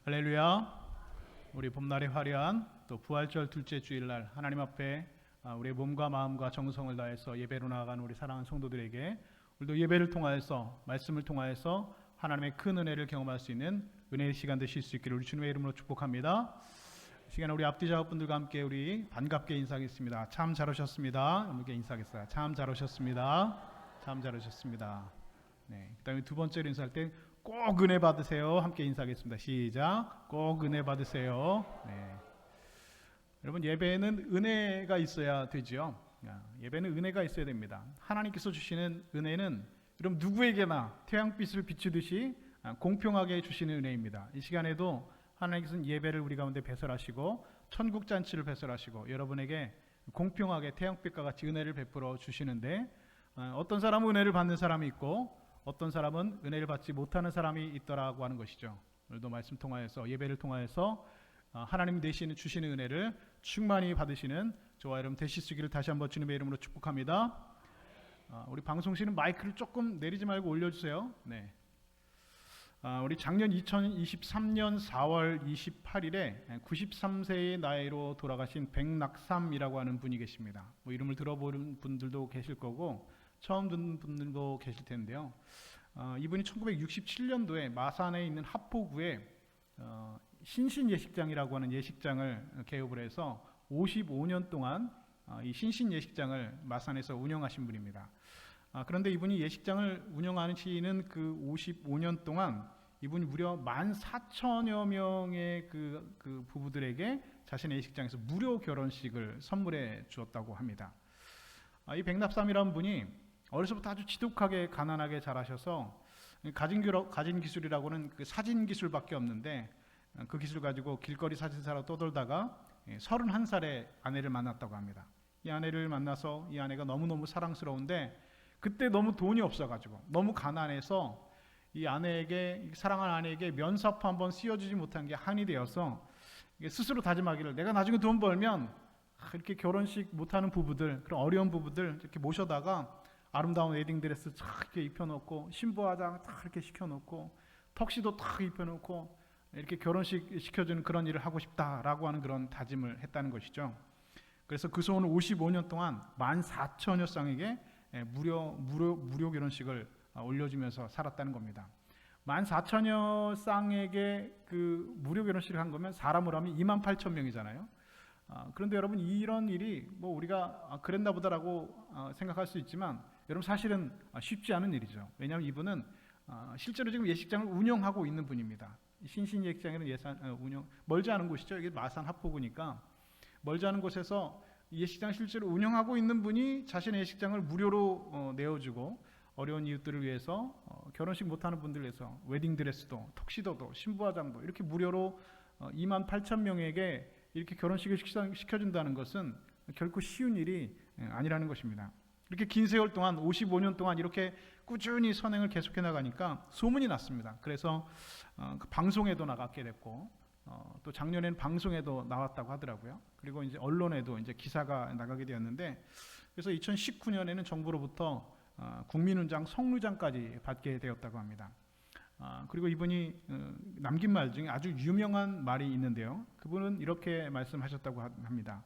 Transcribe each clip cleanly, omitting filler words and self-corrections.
할렐루야. 우리 봄날의 화려한 또 부활절 둘째 주일날 하나님 앞에 우리의 몸과 마음과 정성을 다해서 예배로 나아가는 우리 사랑하는 성도들에게 오늘도 예배를 통하여서 말씀을 통하여서 하나님의 큰 은혜를 경험할 수 있는 은혜의 시간 되실 수 있기를 우리 주님의 이름으로 축복합니다. 이 시간에 우리 앞뒤 작업분들과 함께 우리 반갑게 인사하겠습니다. 참 잘 오셨습니다. 여러분께 인사하겠어요. 참 잘 오셨습니다. 참 잘 오셨습니다. 네, 그 다음에 두 번째로 인사할 때 꼭 은혜 받으세요. 함께 인사하겠습니다. 시작. 꼭 은혜 받으세요. 네. 여러분, 예배에는 은혜가 있어야 되죠. 예배는 은혜가 있어야 됩니다. 하나님께서 주시는 은혜는 여러분 누구에게나 태양빛을 비추듯이 공평하게 주시는 은혜입니다. 이 시간에도 하나님께서는 예배를 우리 가운데 배설하시고 천국 잔치를 배설하시고 여러분에게 공평하게 태양빛과 같이 은혜를 베풀어 주시는데, 어떤 사람은 은혜를 받는 사람이 있고 어떤 사람은 은혜를 받지 못하는 사람이 있더라고 하는 것이죠. 오늘도 말씀 통하여서 예배를 통하여서 하나님 되시는 주시는 은혜를 충만히 받으시는 저와 여러분 되실 수 있기를 다시 한번 주님의 이름으로 축복합니다. 우리 방송실은 마이크를 조금 내리지 말고 올려주세요. 네. 우리 작년 2023년 4월 28일에 93세의 나이로 돌아가신 백낙삼이라고 하는 분이 계십니다. 이름을 들어보는 분들도 계실 거고 처음 듣는 분들도 계실 텐데요. 이분이 1967년도에 마산에 있는 하포구에 신신예식장이라고 하는 예식장을 개업을 해서 55년 동안 이 신신예식장을 마산에서 운영하신 분입니다. 그런데 이분이 예식장을 운영하는 시는 그 55년 동안 이분이 무려 14,000여 명의 그 부부들에게 자신의 예식장에서 무료 결혼식을 선물해 주었다고 합니다. 이 백납삼이라는 분이 어려서부터 아주 지독하게 가난하게 자라셔서 가진 기술이라고는 그 사진 기술밖에 없는데, 그 기술 가지고 길거리 사진사로 떠돌다가 31살에 아내를 만났다고 합니다. 이 아내를 만나서 이 아내가 너무너무 사랑스러운데 그때 너무 돈이 없어가지고 너무 가난해서 이 아내에게, 사랑하는 아내에게 면사포 한번 씌워주지 못한 게 한이 되어서 스스로 다짐하기를, 내가 나중에 돈 벌면 이렇게 결혼식 못하는 부부들, 그런 어려운 부부들 이렇게 모셔다가 아름다운 웨딩드레스 탁 이렇게 입혀놓고 신부 화장 탁 이렇게 시켜놓고 턱시도 탁 입혀놓고 이렇게 결혼식 시켜주는 그런 일을 하고 싶다라고 하는 그런 다짐을 했다는 것이죠. 그래서 그 소원을 55년 동안 14,000여 쌍에게 무료 결혼식을 올려주면서 살았다는 겁니다. 14,000여 쌍에게 그 무료 결혼식을 한 거면 사람으로 하면 28,000명이잖아요. 그런데 여러분, 이런 일이 뭐 우리가 그랬나 보다라고 생각할 수 있지만 여러분, 사실은 쉽지 않은 일이죠. 왜냐하면 이분은 실제로 지금 예식장을 운영하고 있는 분입니다. 신신예식장에는 멀지 않은 곳이죠. 이게 마산 하포구니까 멀지 않은 곳에서 예식장 실제로 운영하고 있는 분이 자신의 예식장을 무료로 내어주고 어려운 이웃들을 위해서 결혼식 못하는 분들을 위해서 웨딩드레스도 턱시도도 신부화장도 이렇게 무료로 28,000명에게 이렇게 결혼식을 시켜준다는 것은 결코 쉬운 일이 아니라는 것입니다. 이렇게 긴 세월 동안 55년 동안 이렇게 꾸준히 선행을 계속해 나가니까 소문이 났습니다. 그래서 방송에도 나가게 됐고 또 작년에는 방송에도 나왔다고 하더라고요. 그리고 이제 언론에도 이제 기사가 나가게 되었는데, 그래서 2019년에는 정부로부터 국민훈장 성루장까지 받게 되었다고 합니다. 그리고 이분이 남긴 말 중에 아주 유명한 말이 있는데요. 그분은 이렇게 말씀하셨다고 합니다.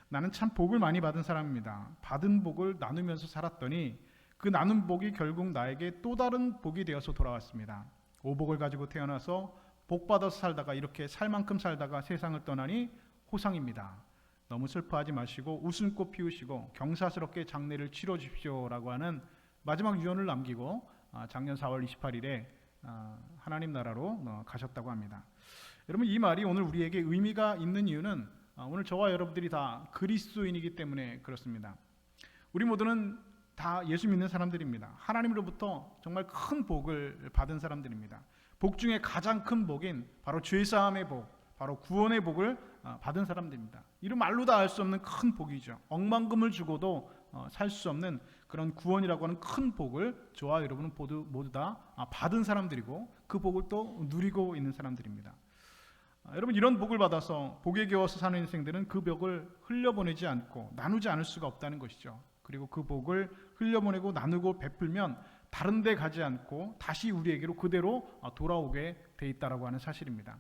나는 참 복을 많이 받은 사람입니다. 받은 복을 나누면서 살았더니 그 나눈 복이 결국 나에게 또 다른 복이 되어서 돌아왔습니다. 오복을 가지고 태어나서 복 받아서 살다가 이렇게 살 만큼 살다가 세상을 떠나니 호상입니다. 너무 슬퍼하지 마시고 웃음꽃 피우시고 경사스럽게 장례를 치러 주십시오라고 하는 마지막 유언을 남기고 작년 4월 28일에 하나님 나라로 가셨다고 합니다. 여러분, 이 말이 오늘 우리에게 의미가 있는 이유는 오늘 저와 여러분들이 다 그리스도인이기 때문에 그렇습니다. 우리 모두는 다 예수 믿는 사람들입니다. 하나님으로부터 정말 큰 복을 받은 사람들입니다. 복 중에 가장 큰 복인 바로 죄사함의 복, 바로 구원의 복을 받은 사람들입니다. 이런 말로 다 알 수 없는 큰 복이죠. 억만금을 주고도 살 수 없는 그런 구원이라고 하는 큰 복을 저와 여러분은 모두 다 받은 사람들이고 그 복을 또 누리고 있는 사람들입니다. 여러분, 이런 복을 받아서 복에 겨워서 사는 인생들은 그 벽을 흘려보내지 않고 나누지 않을 수가 없다는 것이죠. 그리고 그 복을 흘려보내고 나누고 베풀면 다른 데 가지 않고 다시 우리에게로 그대로 돌아오게 돼 있다라고 하는 사실입니다.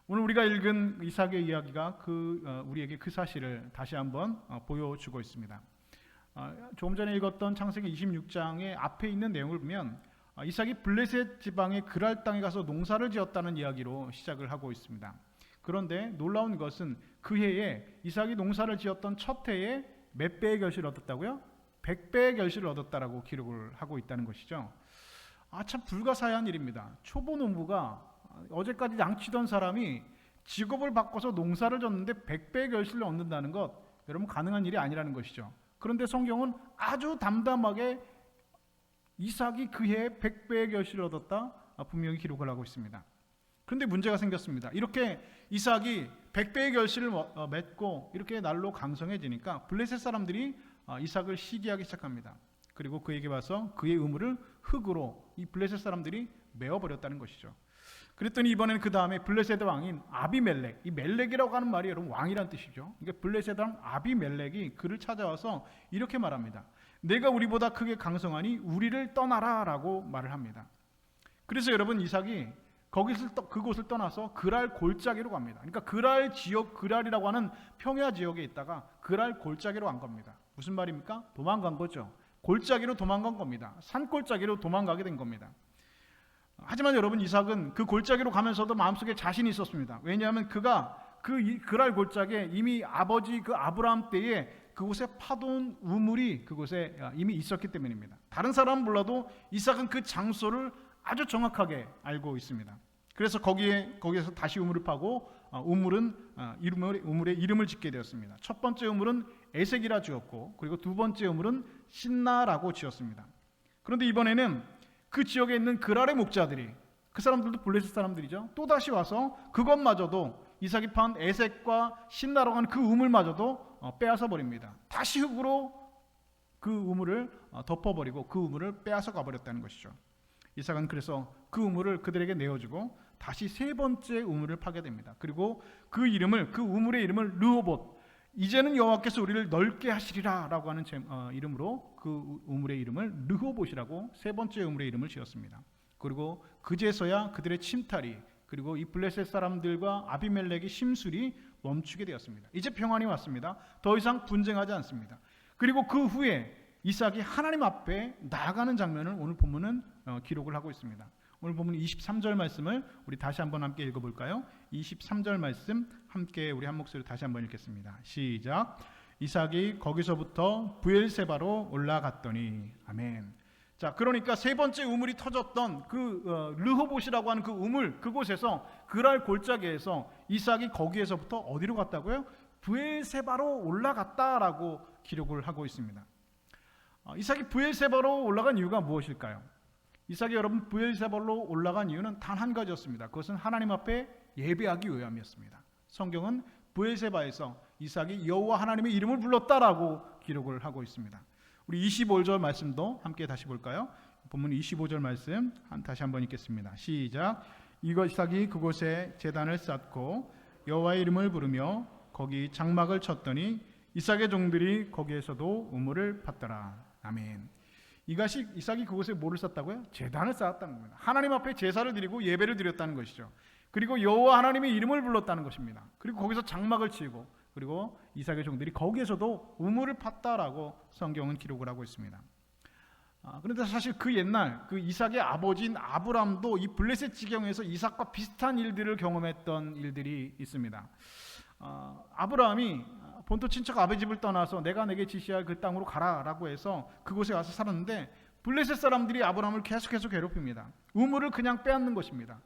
오늘 우리가 읽은 이삭의 이야기가 우리에게 그 사실을 다시 한번 보여주고 있습니다. 조금 전에 읽었던 창세기 26장의 앞에 있는 내용을 보면 이삭이 블레셋 지방의 그랄 땅에 가서 농사를 지었다는 이야기로 시작을 하고 있습니다. 그런데 놀라운 것은 그 해에 이삭이 농사를 지었던 첫 해에 몇 배의 결실을 얻었다고요? 100배의 결실을 얻었다라고 기록을 하고 있다는 것이죠. 참 불가사의한 일입니다. 초보 농부가 어제까지 양치던 사람이 직업을 바꿔서 농사를 졌는데 100배의 결실을 얻는다는 것, 여러분 가능한 일이 아니라는 것이죠. 그런데 성경은 아주 담담하게 이삭이 그 해에 100배의 결실을 얻었다 분명히 기록을 하고 있습니다. 그런데 문제가 생겼습니다. 이렇게 이삭이 100배의 결실을 맺고 이렇게 날로 강성해지니까 블레셋 사람들이 이삭을 시기하기 시작합니다. 그리고 그에게 와서 그의 우물을 흙으로 이 블레셋 사람들이 메어버렸다는 것이죠. 그랬더니 이번에는 그 다음에 블레셋 왕인 아비멜렉, 이 멜렉이라고 하는 말이 여러분 왕이란 뜻이죠. 그러니까 블레셋 왕 아비멜렉이 그를 찾아와서 이렇게 말합니다. 내가 우리보다 크게 강성하니 우리를 떠나라 라고 말을 합니다. 그래서 여러분 이삭이 그곳을 떠나서 그랄 골짜기로 갑니다. 그러니까 그랄 지역, 그랄이라고 하는 평야 지역에 있다가 그랄 골짜기로 간 겁니다. 무슨 말입니까? 도망간 거죠. 골짜기로 도망간 겁니다. 산골짜기로 도망가게 된 겁니다. 하지만 여러분 이삭은 그 골짜기로 가면서도 마음속에 자신이 있었습니다. 왜냐하면 그가 그랄 골짜기에 이미 아버지 그 아브라함 때에 그곳에 파돈 우물이 그곳에 이미 있었기 때문입니다. 다른 사람은 몰라도 이삭은 그 장소를 아주 정확하게 알고 있습니다. 그래서 거기에서 다시 우물을 파고 우물에 이름을 짓게 되었습니다. 첫 번째 우물은 에색이라 지었고 그리고 두 번째 우물은 신나라고 지었습니다. 그런데 이번에는 그 지역에 있는 그랄의 목자들이, 그 사람들도 블레셋 사람들이죠, 또 다시 와서 그것마저도 이삭이 판 에색과 신나라고 하는 그 우물마저도 빼앗아 버립니다. 다시 흙으로 그 우물을 덮어버리고 그 우물을 빼앗아 가버렸다는 것이죠. 이삭은 그래서 그 우물을 그들에게 내어주고 다시 세 번째 우물을 파게 됩니다. 그리고 그 우물의 이름을 르호봇, 이제는 여호와께서 우리를 넓게 하시리라 라고 하는 이름으로 그 우물의 이름을 르호봇이라고 세 번째 우물의 이름을 지었습니다. 그리고 그제서야 그들의 침탈이, 그리고 이 블레셋 사람들과 아비멜렉의 심술이 멈추게 되었습니다. 이제 평안이 왔습니다. 더 이상 분쟁하지 않습니다. 그리고 그 후에 이삭이 하나님 앞에 나아가는 장면을 오늘 본문은 기록을 하고 있습니다. 오늘 본문 23절 말씀을 우리 다시 한번 함께 읽어볼까요? 23절 말씀 함께 우리 한 목소리로 다시 한번 읽겠습니다. 시작. 이삭이 거기서부터 브엘세바로 올라갔더니. 아멘. 자, 그러니까 세 번째 우물이 터졌던 그 르호봇이라고 하는 그 우물, 그곳에서 그랄 골짜기에서 이삭이 거기에서부터 어디로 갔다고요? 브엘세바로 올라갔다라고 기록을 하고 있습니다. 이삭이 브엘세바로 올라간 이유가 무엇일까요? 이삭이 여러분 브엘세바로 올라간 이유는 단 한 가지였습니다. 그것은 하나님 앞에 예배하기 위함이었습니다. 성경은 브엘세바에서 이삭이 여호와 하나님의 이름을 불렀다라고 기록을 하고 있습니다. 우리 25절 말씀도 함께 다시 볼까요? 본문 25절 말씀 다시 한번 읽겠습니다. 시작. 이삭이 그곳에 제단을 쌓고 여호와의 이름을 부르며 거기 장막을 쳤더니 이삭의 종들이 거기에서도 우물을 팠더라. 아멘. 이삭이 그곳에 뭐를 쌓았다고요? 제단을 쌓았다는 겁니다. 하나님 앞에 제사를 드리고 예배를 드렸다는 것이죠. 그리고 여호와 하나님의 이름을 불렀다는 것입니다. 그리고 거기서 장막을 치고, 그리고 이삭의 종들이 거기에서도 우물을 팠다라고 성경은 기록을 하고 있습니다. 그런데 사실 그 옛날 그 이삭의 아버지인 아브람도 이 블레셋 지경에서 이삭과 비슷한 일들을 경험했던 일들이 있습니다. 아브라함이 본토 친척 아버지 집을 떠나서 내가 내게 지시할 그 땅으로 가라라고 해서 그곳에 와서 살았는데 블레셋 사람들이 아브라함을 계속해서 괴롭힙니다. 우물을 그냥 빼앗는 것입니다.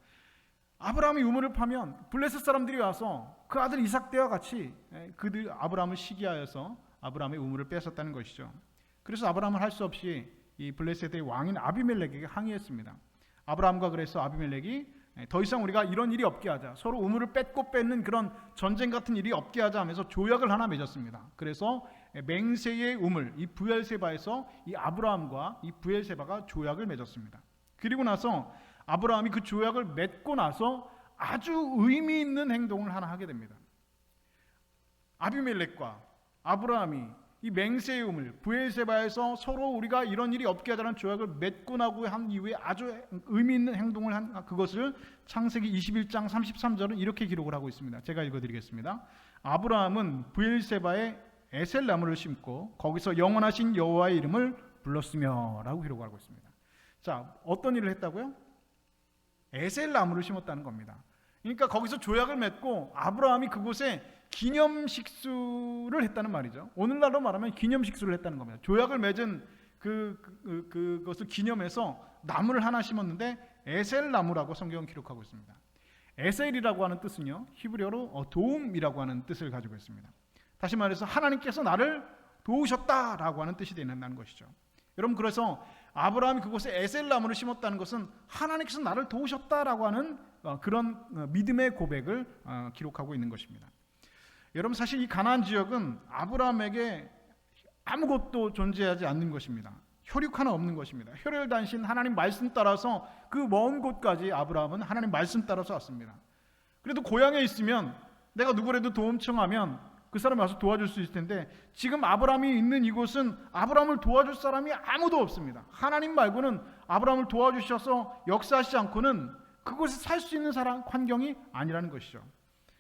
아브라함이 우물을 파면 블레셋 사람들이 와서 그 아들 이삭 때와 같이 그들 아브라함을 시기하여서 아브라함의 우물을 뺏었다는 것이죠. 그래서 아브라함은 할 수 없이 이 블레셋의 왕인 아비멜렉에게 항의했습니다. 아브라함과 그래서 아비멜렉이 더 이상 우리가 이런 일이 없게 하자, 서로 우물을 뺏고 뺏는 그런 전쟁 같은 일이 없게 하자 하면서 조약을 하나 맺었습니다. 그래서 맹세의 우물, 이 브엘세바에서 이 아브라함과 이 브엘세바가 조약을 맺었습니다. 그리고 나서 아브라함이 그 조약을 맺고 나서 아주 의미 있는 행동을 하나 하게 됩니다. 아비멜렉과 아브라함이 이 맹세의 우물, 브엘세바에서 서로 우리가 이런 일이 없게 하자는 조약을 맺고 나고 한 이후에 아주 의미 있는 행동을 한 그것을 창세기 21장 33절은 이렇게 기록을 하고 있습니다. 제가 읽어드리겠습니다. 아브라함은 브엘세바에 에셀 나무를 심고 거기서 영원하신 여호와의 이름을 불렀으며 라고 기록하고 있습니다. 자, 어떤 일을 했다고요? 에셀 나무를 심었다는 겁니다. 그러니까 거기서 조약을 맺고 아브라함이 그곳에 기념식수를 했다는 말이죠. 오늘날로 말하면 기념식수를 했다는 겁니다. 조약을 맺은 그것을 기념해서 나무를 하나 심었는데 에셀 나무라고 성경은 기록하고 있습니다. 에셀이라고 하는 뜻은요, 히브리어로 도움이라고 하는 뜻을 가지고 있습니다. 다시 말해서 하나님께서 나를 도우셨다라고 하는 뜻이 되는 것이죠. 여러분, 그래서 아브라함이 그곳에 에셀 나무를 심었다는 것은 하나님께서 나를 도우셨다라고 하는 그런 믿음의 고백을 기록하고 있는 것입니다. 여러분, 사실 이 가나안 지역은 아브라함에게 아무것도 존재하지 않는 것입니다. 혈육 하나 없는 것입니다. 혈혈단신 하나님 말씀 따라서 그 먼 곳까지 아브라함은 하나님 말씀 따라서 왔습니다. 그래도 고향에 있으면 내가 누구라도 도움 청하면 그 사람이 와서 도와줄 수 있을 텐데, 지금 아브라함이 있는 이곳은 아브라함을 도와줄 사람이 아무도 없습니다. 하나님 말고는 아브라함을 도와주셔서 역사하시지 않고는 그곳에 살 수 있는 환경이 아니라는 것이죠.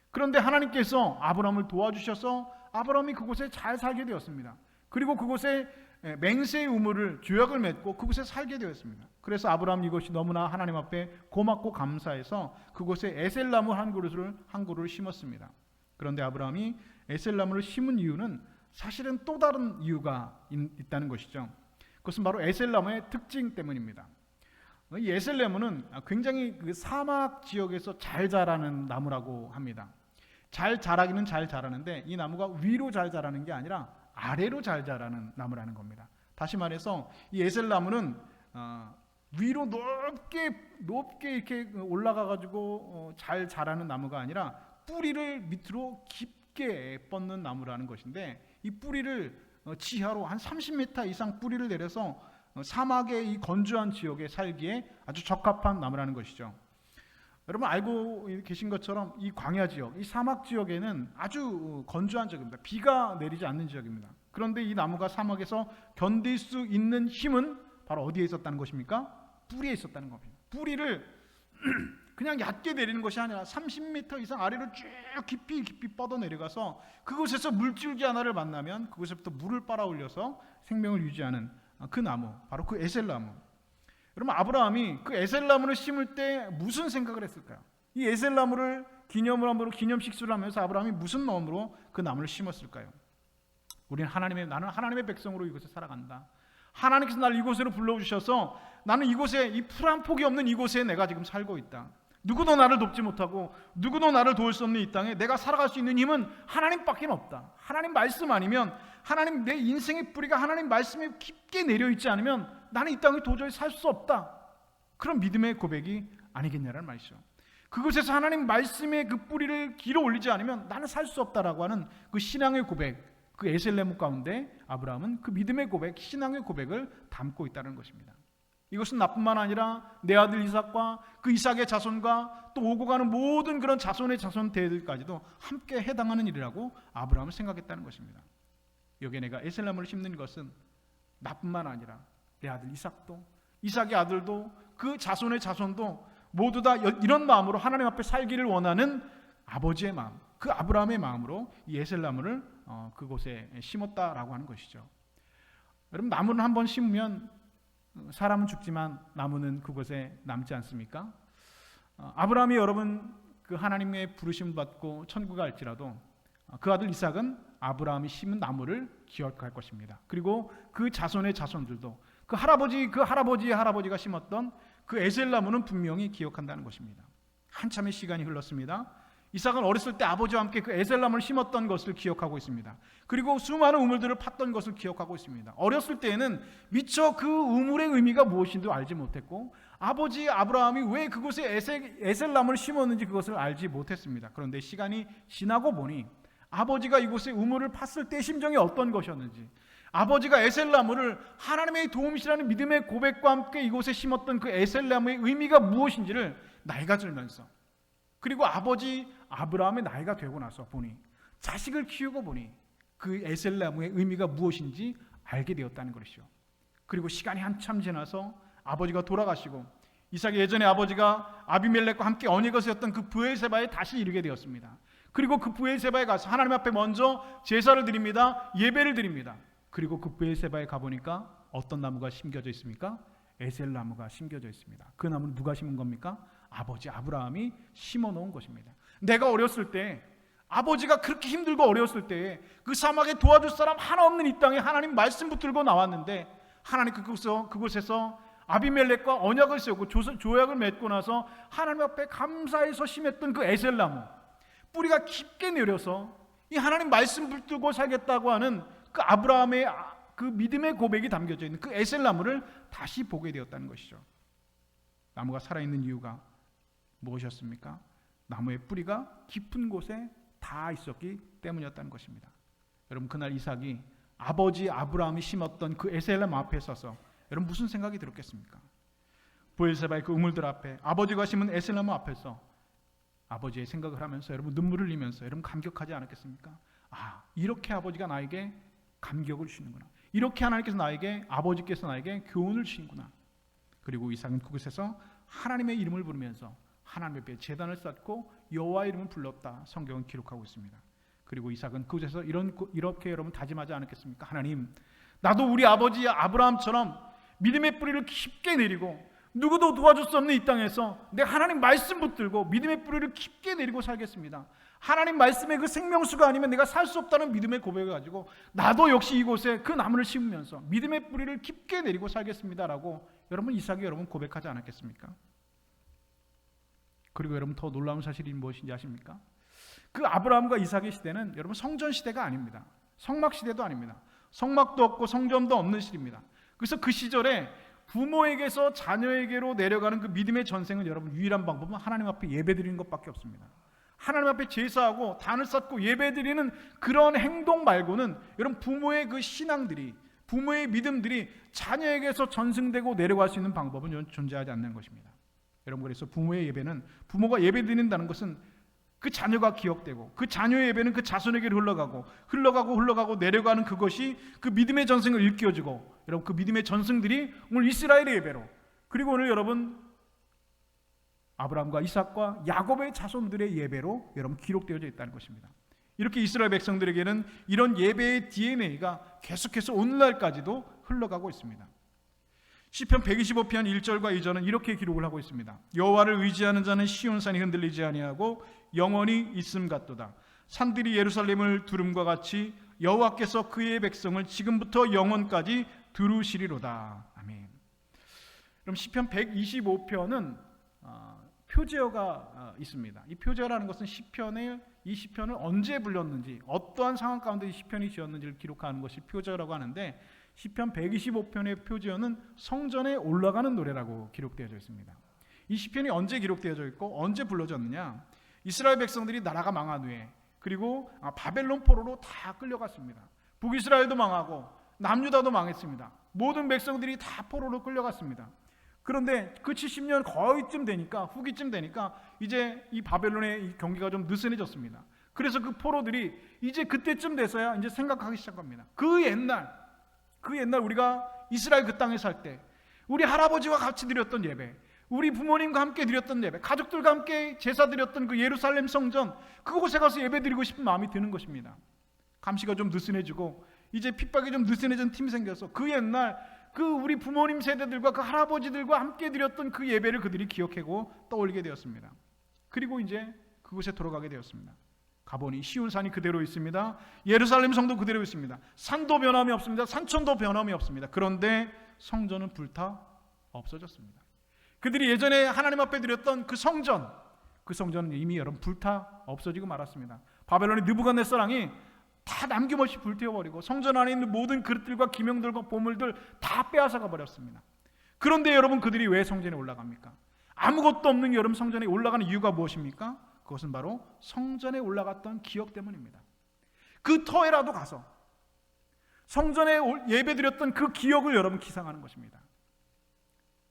그런데 하나님께서 아브라함을 도와주셔서 아브라함이 그곳에 잘 살게 되었습니다. 그리고 그곳에 맹세의 우물을 조약을 맺고 그곳에 살게 되었습니다. 그래서 아브라함 이것이 너무나 하나님 앞에 고맙고 감사해서 그곳에 에셀나무 한 그루를 심었습니다. 그런데 아브라함이 에셀나무를 심은 이유는 사실은 또 다른 이유가 있다는 것이죠. 그것은 바로 에셀나무의 특징 때문입니다. 이 에셀나무는 굉장히 그 사막 지역에서 잘 자라는 나무라고 합니다. 잘 자라기는 잘 자라는데 이 나무가 위로 잘 자라는 게 아니라 아래로 잘 자라는 나무라는 겁니다. 다시 말해서 이 에셀나무는 위로 높게 이렇게 올라가 가지고 잘 자라는 나무가 아니라 뿌리를 밑으로 깊게 뻗는 나무라는 것인데, 이 뿌리를 지하로 한 30m 이상 뿌리를 내려서 사막의 이 건조한 지역에 살기에 아주 적합한 나무라는 것이죠. 여러분 알고 계신 것처럼 이 광야 지역, 이 사막 지역에는 아주 건조한 지역입니다. 비가 내리지 않는 지역입니다. 그런데 이 나무가 사막에서 견딜 수 있는 힘은 바로 어디에 있었다는 것입니까? 뿌리에 있었다는 겁니다. 뿌리를 그냥 얕게 내리는 것이 아니라 30m 이상 아래로 쭉 깊이 뻗어 내려가서 그곳에서 물줄기 하나를 만나면 그곳에부터 물을 빨아올려서 생명을 유지하는 그 나무, 바로 그 에셀나무. 여러분, 아브라함이 그 에셀나무를 심을 때 무슨 생각을 했을까요? 이 에셀나무를 기념식수를 하면서 아브라함이 무슨 마음으로 그 나무를 심었을까요? 나는 하나님의 백성으로 이곳에 살아간다. 하나님께서 나를 이곳으로 불러주셔서 나는 이곳에, 이 풀 한 폭이 없는 이곳에 내가 지금 살고 있다. 누구도 나를 돕지 못하고 누구도 나를 도울 수 없는 이 땅에 내가 살아갈 수 있는 힘은 하나님밖에 없다. 하나님 말씀 아니면, 하나님, 내 인생의 뿌리가 하나님 말씀에 깊게 내려있지 않으면 나는 이 땅에 도저히 살 수 없다. 그런 믿음의 고백이 아니겠냐라는 말이죠. 그곳에서 하나님 말씀의 그 뿌리를 길어 올리지 않으면 나는 살 수 없다라고 하는 그 신앙의 고백, 그 에셀나무 가운데 아브라함은 그 믿음의 고백, 신앙의 고백을 담고 있다는 것입니다. 이것은 나뿐만 아니라 내 아들 이삭과 그 이삭의 자손과 또 오고 가는 모든 그런 자손의 자손 대들까지도 함께 해당하는 일이라고 아브라함은 생각했다는 것입니다. 여기에 내가 에셀나무를 심는 것은 나뿐만 아니라 내 아들 이삭도, 이삭의 아들도, 그 자손의 자손도 모두 다 이런 마음으로 하나님 앞에 살기를 원하는 아버지의 마음, 그 아브라함의 마음으로 이 에셀나무를 그곳에 심었다라고 하는 것이죠. 여러분, 나무는 한번 심으면 사람은 죽지만 나무는 그곳에 남지 않습니까? 아브라함이 여러분 그 하나님의 부르심을 받고 천국에 갈지라도 그 아들 이삭은 아브라함이 심은 나무를 기억할 것입니다. 그리고 그 자손의 자손들도 그 할아버지의 할아버지가 심었던 그 에셀나무는 분명히 기억한다는 것입니다. 한참의 시간이 흘렀습니다. 이삭은 어렸을 때 아버지와 함께 그 에셀나무를 심었던 것을 기억하고 있습니다. 그리고 수많은 우물들을 팠던 것을 기억하고 있습니다. 어렸을 때에는 미처 그 우물의 의미가 무엇인지도 알지 못했고 아버지 아브라함이 왜 그곳에 에셀나무를 심었는지 그것을 알지 못했습니다. 그런데 시간이 지나고 보니 아버지가 이곳에 우물을 팠을 때 심정이 어떤 것이었는지, 아버지가 에셀나무를 하나님의 도움이시라는 믿음의 고백과 함께 이곳에 심었던 그 에셀나무의 의미가 무엇인지를 나이가 들면서, 그리고 아버지 아브라함의 나이가 되고 나서 보니, 자식을 키우고 보니 그 에셀나무의 의미가 무엇인지 알게 되었다는 것이죠. 그리고 시간이 한참 지나서 아버지가 돌아가시고 이삭이 예전에 아버지가 아비멜렉과 함께 언약을 세웠던 그 브엘세바에 다시 이르게 되었습니다. 그리고 그 브엘세바에 가서 하나님 앞에 먼저 제사를 드립니다. 예배를 드립니다. 그리고 그 브엘세바에 가보니까 어떤 나무가 심겨져 있습니까? 에셀나무가 심겨져 있습니다. 그 나무는 누가 심은 겁니까? 아버지 아브라함이 심어놓은 것입니다. 내가 어렸을 때, 아버지가 그렇게 힘들고 어려웠을 때 그 사막에 도와줄 사람 하나 없는 이 땅에 하나님 말씀 붙들고 나왔는데, 하나님 그곳에서 아비멜렉과 언약을 세우고 조약을 맺고 나서 하나님 앞에 감사해서 심했던 그 에셀나무, 뿌리가 깊게 내려서 이 하나님 말씀 붙들고 살겠다고 하는 그 아브라함의 그 믿음의 고백이 담겨져 있는 그 에셀나무를 다시 보게 되었다는 것이죠. 나무가 살아있는 이유가 무엇이었습니까? 나무의 뿌리가 깊은 곳에 다 있었기 때문이었다는 것입니다. 여러분, 그날 이삭이 아버지 아브라함이 심었던 그 에셀나무 앞에 서서 여러분 무슨 생각이 들었겠습니까? 브엘세바의 그 우물들 앞에 아버지가 심은 에셀나무 앞에서 아버지의 생각을 하면서 여러분 눈물을 흘리면서 여러분 감격하지 않았겠습니까? 아, 이렇게 아버지가 나에게 감격을 주시는구나. 이렇게 아버지께서 나에게 교훈을 주시는구나. 그리고 이삭은 그곳에서 하나님의 이름을 부르면서 하나님 앞에 제단을 쌓고 여호와의 이름을 불렀다. 성경은 기록하고 있습니다. 그리고 이삭은 그곳에서 이렇게 여러분 다짐하지 않았겠습니까? 하나님, 나도 우리 아버지 아브라함처럼 믿음의 뿌리를 깊게 내리고 누구도 도와줄 수 없는 이 땅에서 내가 하나님 말씀 붙들고 믿음의 뿌리를 깊게 내리고 살겠습니다. 하나님 말씀의 그 생명수가 아니면 내가 살 수 없다는 믿음의 고백을 가지고 나도 역시 이곳에 그 나무를 심으면서 믿음의 뿌리를 깊게 내리고 살겠습니다라고 여러분 이삭이 여러분 고백하지 않았겠습니까? 그리고 여러분 더 놀라운 사실이 무엇인지 아십니까? 그 아브라함과 이삭의 시대는 여러분 성전 시대가 아닙니다. 성막 시대도 아닙니다. 성막도 없고 성전도 없는 시대입니다. 그래서 그 시절에 부모에게서 자녀에게로 내려가는 그 믿음의 전생은 여러분 유일한 방법은 하나님 앞에 예배드리는 것밖에 없습니다. 하나님 앞에 제사하고 단을 쌓고 예배드리는 그런 행동 말고는 여러분 부모의 그 신앙들이, 부모의 믿음들이 자녀에게서 전승되고 내려갈 수 있는 방법은 존재하지 않는 것입니다. 여러분, 그래서 부모의 예배는, 부모가 예배드린다는 것은 그 자녀가 기억되고 그 자녀의 예배는 그 자손에게로 흘러가고 내려가는 그것이 그 믿음의 전승을 일깨워주고, 여러분 그 믿음의 전승들이 오늘 이스라엘의 예배로, 그리고 오늘 여러분 아브라함과 이삭과 야곱의 자손들의 예배로 여러분 기록되어져 있다는 것입니다. 이렇게 이스라엘 백성들에게는 이런 예배의 DNA가 계속해서 오늘날까지도 흘러가고 있습니다. 시편 125편 1절과 2절은 이렇게 기록을 하고 있습니다. 여호와를 의지하는 자는 시온산이 흔들리지 아니하고 영원히 있음 같도다. 산들이 예루살렘을 두름과 같이 여호와께서 그의 백성을 지금부터 영원까지 두루시리로다. 아멘. 그럼 시편 125편은 표제어가 있습니다. 이 표제어라는 것은 이 시편을 언제 불렀는지, 어떠한 상황 가운데 이 시편이 지었는지를 기록하는 것이 표제어라고 하는데, 시편 125편의 표제어는 성전에 올라가는 노래라고 기록되어져 있습니다. 이 시편이 언제 기록되어져 있고 언제 불러졌느냐? 이스라엘 백성들이 나라가 망한 후에, 그리고 바벨론 포로로 다 끌려갔습니다. 북이스라엘도 망하고 남유다도 망했습니다. 모든 백성들이 다 포로로 끌려갔습니다. 그런데 그 70년 거의쯤 되니까, 후기쯤 되니까 이제 이 바벨론의 이 경기가 좀 느슨해졌습니다. 그래서 그 포로들이 이제 그때쯤 돼서야 이제 생각하기 시작합니다. 그 옛날 우리가 이스라엘 그 땅에 살 때 우리 할아버지와 같이 드렸던 예배, 우리 부모님과 함께 드렸던 예배, 가족들과 함께 제사 드렸던 그 예루살렘 성전, 그곳에 가서 예배 드리고 싶은 마음이 드는 것입니다. 감시가 좀 느슨해지고 이제 핍박이 좀 느슨해진 팀이 생겨서 그 옛날 그 우리 부모님 세대들과 그 할아버지들과 함께 드렸던 그 예배를 그들이 기억하고 떠올리게 되었습니다. 그리고 이제 그곳에 돌아가게 되었습니다. 가보니 시온산이 그대로 있습니다. 예루살렘 성도 그대로 있습니다. 산도 변함이 없습니다. 산천도 변함이 없습니다. 그런데 성전은 불타 없어졌습니다. 그들이 예전에 하나님 앞에 드렸던 그 성전은 이미 여러분 불타 없어지고 말았습니다. 바벨론의 느부갓네살왕이 다 남김없이 불태워버리고 성전 안에 있는 모든 그릇들과 기명들과 보물들 다 빼앗아가 버렸습니다. 그런데 여러분, 그들이 왜 성전에 올라갑니까? 아무것도 없는 여러분 성전에 올라가는 이유가 무엇입니까? 그것은 바로 성전에 올라갔던 기억 때문입니다. 그 터에라도 가서 성전에 예배드렸던 그 기억을 여러분 기상하는 것입니다.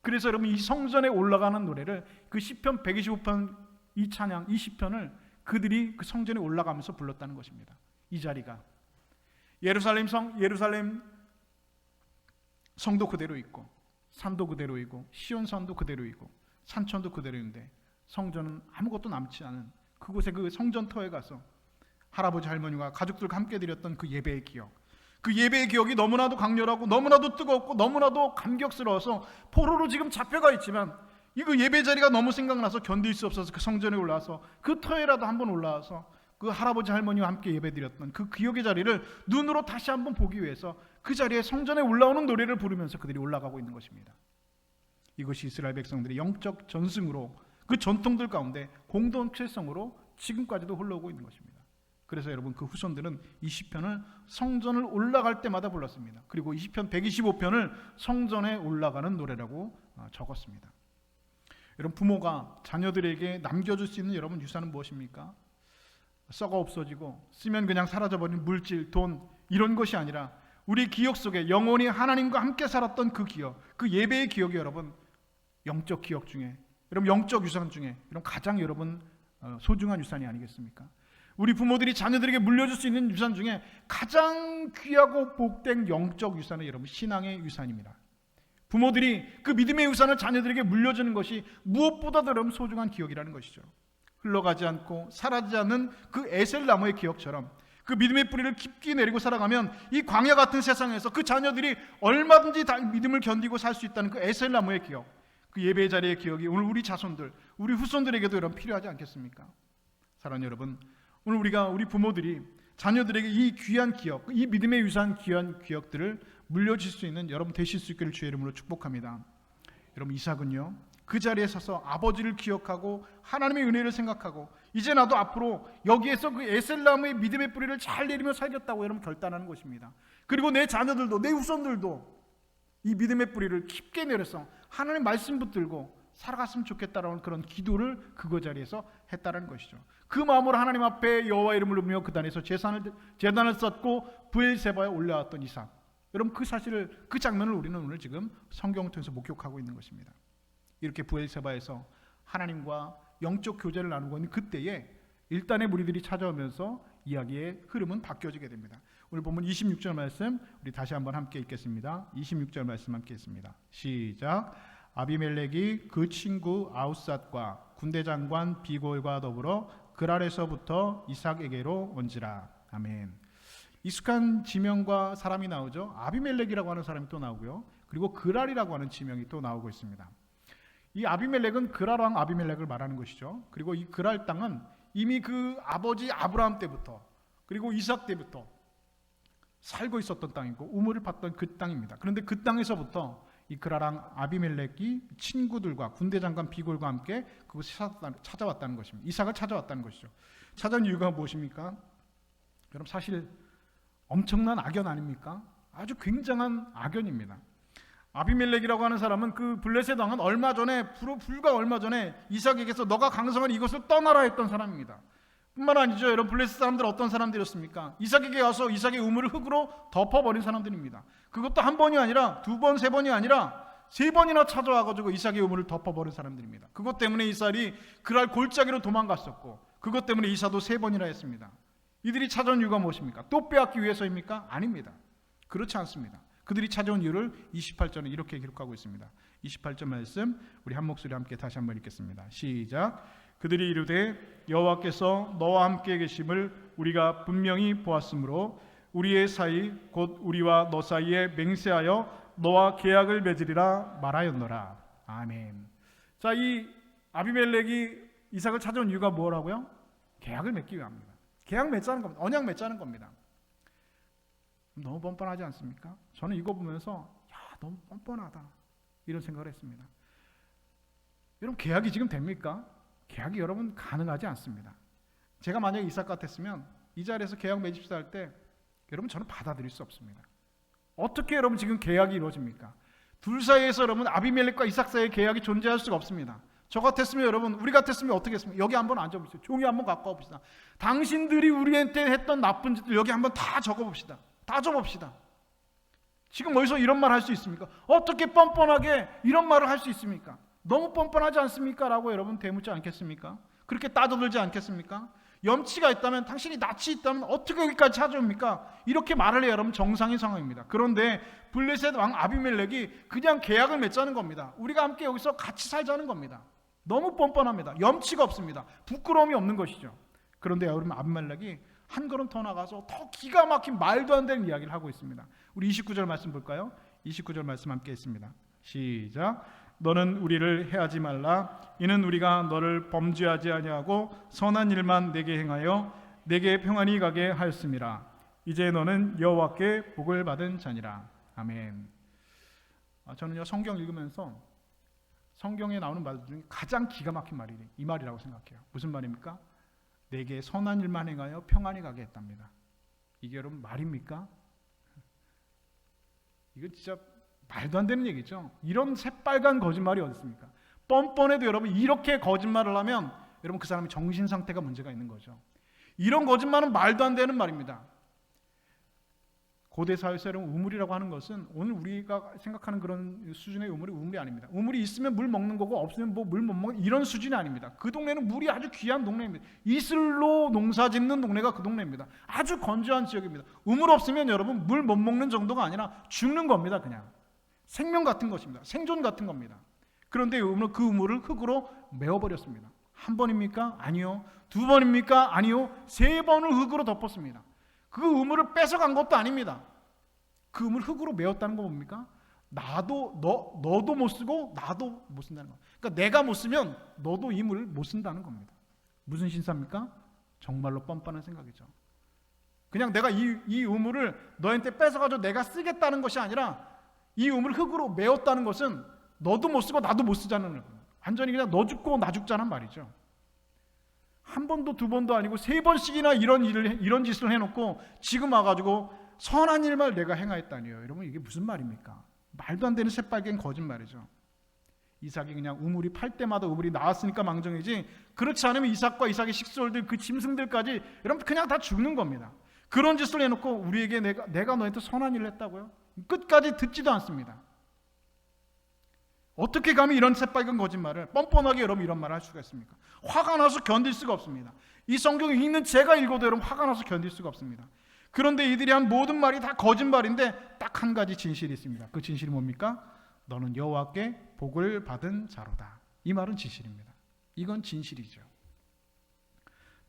그래서 여러분 이 성전에 올라가는 노래를, 그 시편 125편 이 찬양, 이 시편을 그들이 그 성전에 올라가면서 불렀다는 것입니다. 이 자리가 예루살렘 성도 그대로 있고, 산도 그대로 있고, 시온산도 그대로 있고, 산천도 그대로 있는데 성전은 아무것도 남지 않은 그곳에, 그 성전터에 가서 할아버지 할머니와 가족들과 함께 드렸던 그 예배의 기억, 그 예배의 기억이 너무나도 강렬하고 너무나도 뜨겁고 너무나도 감격스러워서 포로로 지금 잡혀가 있지만 이거 예배 자리가 너무 생각나서 견딜 수 없어서 그 성전에 올라와서 그 터에라도 한번 올라와서 그 할아버지 할머니와 함께 예배드렸던 그 기억의 자리를 눈으로 다시 한번 보기 위해서 그 자리에 성전에 올라오는 노래를 부르면서 그들이 올라가고 있는 것입니다. 이것이 이스라엘 백성들의 영적 전승으로, 그 전통들 가운데 공동체성으로 지금까지도 흘러오고 있는 것입니다. 그래서 여러분, 그 후손들은 이 시편을 성전을 올라갈 때마다 불렀습니다. 그리고 이 시편 125편을 성전에 올라가는 노래라고 적었습니다. 여러분, 부모가 자녀들에게 남겨줄 수 있는 여러분 유산은 무엇입니까? 썩어 없어지고 쓰면 그냥 사라져버린 물질, 돈, 이런 것이 아니라 우리 기억 속에 영원히 하나님과 함께 살았던 그 기억, 그 예배의 기억이 여러분 영적 기억 중에, 여러분 영적 유산 중에 여러분 가장 여러분 소중한 유산이 아니겠습니까? 우리 부모들이 자녀들에게 물려줄 수 있는 유산 중에 가장 귀하고 복된 영적 유산은 여러분 신앙의 유산입니다. 부모들이 그 믿음의 유산을 자녀들에게 물려주는 것이 무엇보다도 여러분 소중한 기억이라는 것이죠. 흘러가지 않고 사라지지 않는 그 에셀나무의 기억처럼 그 믿음의 뿌리를 깊게 내리고 살아가면 이 광야 같은 세상에서 그 자녀들이 얼마든지 다 믿음을 견디고 살 수 있다는 그 에셀나무의 기억, 그 예배의 자리의 기억이 오늘 우리 자손들, 우리 후손들에게도 여러분 필요하지 않겠습니까? 사랑하는 여러분, 오늘 우리 부모들이 자녀들에게 이 귀한 기억, 이 믿음의 유산 귀한 기억들을 물려줄 수 있는 여러분 되실 수 있기를 주의 이름으로 축복합니다. 여러분, 이삭은요 그 자리에 서서 아버지를 기억하고 하나님의 은혜를 생각하고 이제 나도 앞으로 여기에서 그 에셀나무의 믿음의 뿌리를 잘 내리며 살겠다고 여러분 결단하는 것입니다. 그리고 내 자녀들도, 내 후손들도 이 믿음의 뿌리를 깊게 내려서 하나님의 말씀 붙들고 살아갔으면 좋겠다라는 그런 기도를 그거 자리에서 했다는 것이죠. 그 마음으로 하나님 앞에 여호와 이름을 부르며 그 단에서 제단을 쌓고 브엘세바에 올라왔던 이삭. 여러분, 그 사실을, 그 장면을 우리는 오늘 지금 성경을 통해서 목격하고 있는 것입니다. 이렇게 브엘세바에서 하나님과 영적 교제를 나누고 있는 그때에 일단의 무리들이 찾아오면서 이야기의 흐름은 바뀌어지게 됩니다. 오늘 본문 26절 말씀 우리 다시 한번 함께 읽겠습니다. 26절 말씀 함께 읽습니다. 시작. 아비멜렉이 그 친구 아우삿과 군대 장관 비골과 더불어 그랄에서부터 이삭에게로 온지라. 아멘. 익숙한 지명과 사람이 나오죠. 아비멜렉이라고 하는 사람이 또 나오고요. 그리고 그랄이라고 하는 지명이 또 나오고 있습니다. 이 아비멜렉은 그랄 왕 아비멜렉을 말하는 것이죠. 그리고 이 그랄 땅은 이미 그 아버지 아브라함 때부터 그리고 이삭 때부터 살고 있었던 땅이고 우물을 팠던 그 땅입니다. 그런데 그 땅에서부터 이 그랄 왕 아비멜렉이 친구들과 군대 장관 비골과 함께 그곳에 찾아왔다는 것입니다. 이삭을 찾아왔다는 것이죠. 찾아온 이유가 무엇입니까? 여러분, 사실 엄청난 악연 아닙니까? 아주 굉장한 악연입니다. 아비멜렉이라고 하는 사람은 그 블레셋 왕은 불과 얼마 전에 이삭에게서 너가 강성한 이것을 떠나라 했던 사람입니다. 뿐만 아니죠. 여러분, 블레셋 사람들 어떤 사람들이었습니까? 이삭에게 와서 이삭의 우물을 흙으로 덮어버린 사람들입니다. 그것도 한 번이 아니라 두 번, 세 번이 아니라 세 번이나 찾아와가지고 이삭의 우물을 덮어버린 사람들입니다. 그것 때문에 이삭이 그랄 골짜기로 도망갔었고 그것 때문에 이삭도 세 번이나 했습니다. 이들이 찾아온 이유가 무엇입니까? 또 빼앗기 위해서입니까? 아닙니다. 그렇지 않습니다. 그들이 찾아온 이유를 28절에 이렇게 기록하고 있습니다. 28절 말씀 우리 한 목소리 함께 다시 한번 읽겠습니다. 시작. 그들이 이르되 여호와께서 너와 함께 계심을 우리가 분명히 보았으므로 우리의 사이 곧 우리와 너 사이에 맹세하여 너와 계약을 맺으리라 말하였노라. 아멘. 자, 이 아비멜렉이 이삭을 찾아온 이유가 뭐라고요? 계약을 맺기 위함입니다. 계약 맺자는 겁니다. 언약 맺자는 겁니다. 너무 뻔뻔하지 않습니까? 저는 이거 보면서 너무 뻔뻔하다 이런 생각을 했습니다. 여러분, 계약이 지금 됩니까? 계약이 여러분 가능하지 않습니다. 제가 만약에 이삭 같았으면 이 자리에서 계약 맺읍시다 할 때 여러분 저는 받아들일 수 없습니다. 어떻게 여러분 지금 계약이 이루어집니까? 둘 사이에서 여러분 아비멜렉과 이삭 사이의 계약이 존재할 수가 없습니다. 저 같았으면 여러분, 우리 같았으면 어떻게 했습니까? 여기 한번 앉아보시죠. 종이 한번 갖고 와봅시다. 당신들이 우리한테 했던 나쁜 짓들 여기 한번 다 적어봅시다. 다 적어봅시다. 지금 어디서 이런 말 할 수 있습니까? 어떻게 뻔뻔하게 이런 말을 할 수 있습니까? 너무 뻔뻔하지 않습니까? 라고 여러분 대묻지 않겠습니까? 그렇게 따져들지 않겠습니까? 염치가 있다면, 당신이 낯이 있다면 어떻게 여기까지 찾아옵니까? 이렇게 말을 해요. 여러분, 정상인 상황입니다. 그런데 블레셋 왕 아비멜렉이 그냥 계약을 맺자는 겁니다. 우리가 함께 여기서 같이 살자는 겁니다. 너무 뻔뻔합니다. 염치가 없습니다. 부끄러움이 없는 것이죠. 그런데 여러분, 아비멜렉이 한 걸음 더 나가서 더 기가 막힌 말도 안 되는 이야기를 하고 있습니다. 우리 29절 말씀 볼까요? 29절 말씀 함께 했습니다. 시작. 너는 우리를 해하지 말라. 이는 우리가 너를 범죄하지 아니하고 선한 일만 내게 행하여 내게 평안히 가게 하였음이라. 이제 너는 여호와께 복을 받은 자니라. 아멘. 저는요, 성경 읽으면서 성경에 나오는 말 중에 가장 기가 막힌 말이 이 말이라고 생각해요. 무슨 말입니까? 내게 선한 일만 행하여 평안히 가게 했답니다. 이게 여러분 말입니까? 이거 진짜 말도 안 되는 얘기죠. 이런 새빨간 거짓말이 어디 있습니까? 뻔뻔해도 여러분, 이렇게 거짓말을 하면 여러분, 그 사람이 정신 상태가 문제가 있는 거죠. 이런 거짓말은 말도 안 되는 말입니다. 고대 사회에서 여러분, 우물이라고 하는 것은 오늘 우리가 생각하는 그런 수준의 우물이 아닙니다. 우물이 있으면 물 먹는 거고 없으면 뭐 물 못 먹는 이런 수준이 아닙니다. 그 동네는 물이 아주 귀한 동네입니다. 이슬로 농사 짓는 동네가 그 동네입니다. 아주 건조한 지역입니다. 우물 없으면 여러분, 물 못 먹는 정도가 아니라 죽는 겁니다. 그냥 생명 같은 것입니다. 생존 같은 겁니다. 그런데 그 우물을 흙으로 메워버렸습니다. 한 번입니까? 아니요. 두 번입니까? 아니요. 세 번을 흙으로 덮었습니다. 그 우물을 뺏어간 것도 아닙니다. 그 우물 흙으로 메웠다는 건 뭡니까? 너도 못 쓰고 나도 못 쓴다는 겁니다. 그러니까 내가 못 쓰면 너도 이 물을 못 쓴다는 겁니다. 무슨 신사입니까? 정말로 뻔뻔한 생각이죠. 그냥 내가 이 우물을 너한테 뺏어가지고 내가 쓰겠다는 것이 아니라 이 우물을 흙으로 메웠다는 것은 너도 못 쓰고 나도 못 쓰자는 겁니다. 완전히 그냥 너 죽고 나 죽자는 말이죠. 한 번도 두 번도 아니고 세 번씩이나 이런 짓을 해놓고 지금 와가지고 선한 일만 내가 행하였다니요. 여러분, 이게 무슨 말입니까? 말도 안 되는 새빨간 거짓말이죠. 이삭이 그냥 우물이 팔 때마다 우물이 나왔으니까 망정이지, 그렇지 않으면 이삭과 이삭의 식솔들, 그 짐승들까지 여러분 그냥 다 죽는 겁니다. 그런 짓을 해놓고 우리에게 내가 너한테 선한 일을 했다고요? 끝까지 듣지도 않습니다. 어떻게 감히 이런 새빨간 거짓말을 뻔뻔하게 여러분 이런 말을 할 수가 있습니까? 화가 나서 견딜 수가 없습니다. 이 성경을 읽는 제가 읽어도 여러분 화가 나서 견딜 수가 없습니다. 그런데 이들이 한 모든 말이 다 거짓말인데 딱 한 가지 진실이 있습니다. 그 진실이 뭡니까? 너는 여호와께 복을 받은 자로다. 이 말은 진실입니다. 이건 진실이죠.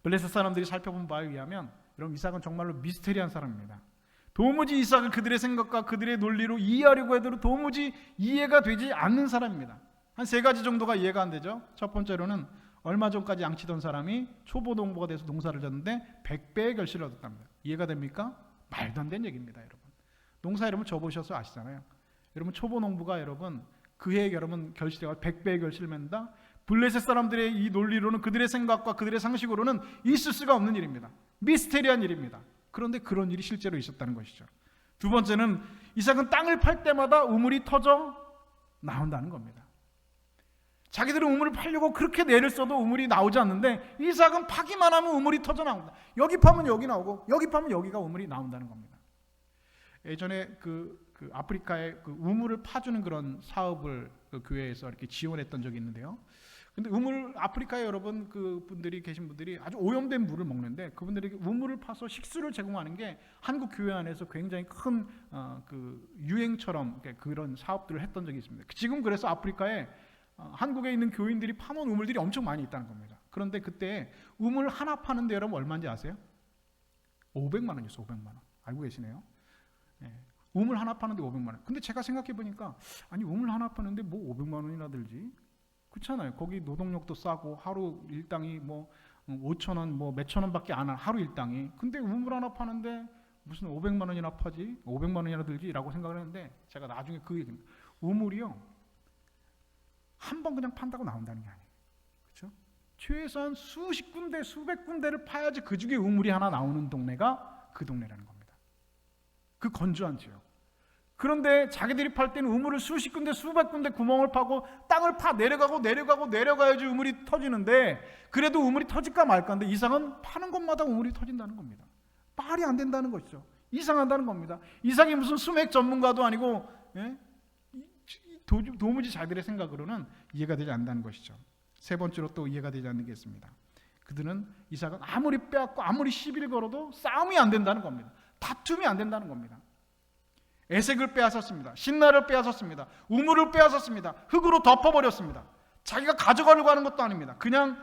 블레셋 사람들이 살펴본 바에 의하면 여러분, 이삭은 정말로 미스테리한 사람입니다. 도무지 이삭을 그들의 생각과 그들의 논리로 이해하려고 해도 도무지 이해가 되지 않는 사람입니다. 한 세 가지 정도가 이해가 안 되죠. 첫 번째로는 얼마 전까지 양치던 사람이 초보 농부가 돼서 농사를 졌는데 100배의 결실을 얻었답니다. 이해가 됩니까? 말도 안 되는 얘기입니다. 여러분, 농사 여러분 져보셔서 아시잖아요. 여러분, 초보 농부가 여러분 그해 여러분 결실이 100배의 결실을 맺는다. 블레셋 사람들의 이 논리로는, 그들의 생각과 그들의 상식으로는 있을 수가 없는 일입니다. 미스테리한 일입니다. 그런데 그런 일이 실제로 있었다는 것이죠. 두 번째는 이삭은 땅을 팔 때마다 우물이 터져 나온다는 겁니다. 자기들은 우물을 팔려고 그렇게 내를 써도 우물이 나오지 않는데 이삭은 파기만 하면 우물이 터져 나온다. 여기 파면 여기 나오고 여기 파면 여기가 우물이 나온다는 겁니다. 예전에 그 아프리카에 그 우물을 파주는 그런 사업을 그 교회에서 이렇게 지원했던 적이 있는데요. 근데 아프리카에 여러분 계신 분들이 아주 오염된 물을 먹는데, 그분들에게 우물을 파서 식수를 제공하는 게 한국 교회 안에서 굉장히 큰 유행처럼 그런 사업들을 했던 적이 있습니다. 지금 그래서 아프리카에 한국에 있는 교인들이 파놓은 우물들이 엄청 많이 있다는 겁니다. 그런데 그때 우물 하나 파는데 여러분 얼마인지 아세요? 500만 원이었어요. 500만 원. 알고 계시네요. 네. 우물 하나 파는데 500만 원. 근데 제가 생각해 보니까 아니, 우물 하나 파는데 뭐 500만 원이나 들지? 그렇잖아요. 거기 노동력도 싸고 하루 일당이 뭐 5천 원, 뭐 몇천 원밖에 안 하는 하루 일당이. 근데 우물 하나 파는데 무슨 500만 원이나 파지? 500만 원이나 들지라고 생각을 했는데, 제가 나중에 그 얘기입니다. 우물이요, 한 번 그냥 판다고 나온다는 게 아니에요. 그렇죠? 최소한 수십 군데, 수백 군데를 파야지 그 중에 우물이 하나 나오는 동네가 그 동네라는 겁니다. 그 건조한 지역. 그런데 자기들이 팔 때는 우물을 수십 군데, 수백 군데 구멍을 파고 땅을 파 내려가야지 우물이 터지는데, 그래도 우물이 터질까 말까인데 이삭은 파는 곳마다 우물이 터진다는 겁니다. 말이 안 된다는 것이죠. 이상하다는 겁니다. 이삭이 무슨 수맥 전문가도 아니고, 도무지 자기들의 생각으로는 이해가 되지 않는다는 것이죠. 세 번째로 또 이해가 되지 않는 게 있습니다. 그들은 이삭은 아무리 빼앗고 아무리 시비를 걸어도 싸움이 안 된다는 겁니다. 다툼이 안 된다는 겁니다. 에색을 빼앗았습니다. 신나를 빼앗았습니다. 우물을 빼앗았습니다. 흙으로 덮어버렸습니다. 자기가 가져가려고 하는 것도 아닙니다. 그냥